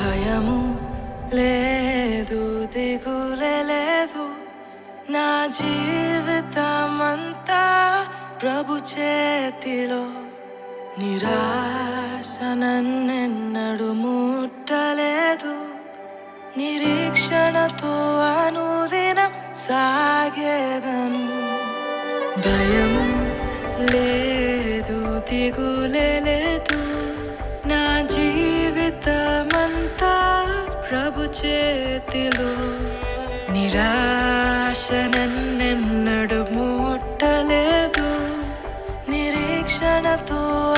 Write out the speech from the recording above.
భయము లేదు, దిగులే లేదు. నా జీవితమంతా ప్రభు చేతిలో. నిరాశ నన్నెన్నడు ముట్టలేదు. నిరీక్షణతో అనుదినం సాగేదను. భయము లేదు, దిగులే లేదు. నా జీవితమంతా ప్రభు చేతిలో. నిరాశ నన్నెన్నడు ముట్టలేదు. నిరీక్షణతో